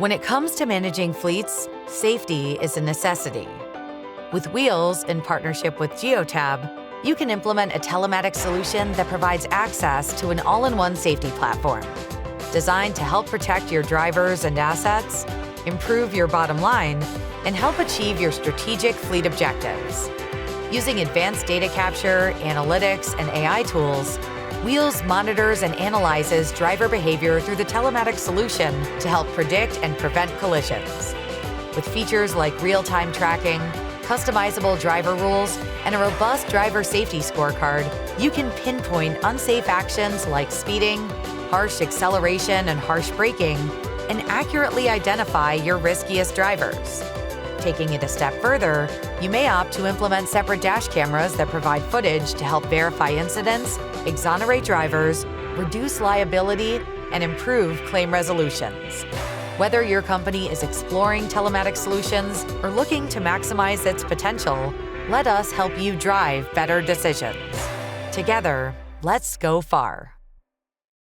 When it comes to managing fleets, safety is a necessity. With Wheels, in partnership with Geotab, you can implement a telematics solution that provides access to an all-in-one safety platform, designed to help protect your drivers and assets, improve your bottom line, and help achieve your strategic fleet objectives. Using advanced data capture, analytics, and AI tools, Wheels monitors and analyzes driver behavior through the telematics solution to help predict and prevent collisions. With features like real-time tracking, customizable driver rules, and a robust driver safety scorecard, you can pinpoint unsafe actions like speeding, harsh acceleration, and harsh braking, and accurately identify your riskiest drivers. Taking it a step further, you may opt to implement separate dash cameras that provide footage to help verify incidents, exonerate drivers, reduce liability, and improve claim resolutions. Whether your company is exploring telematics solutions or looking to maximize its potential, let us help you drive better decisions. Together, let's go far.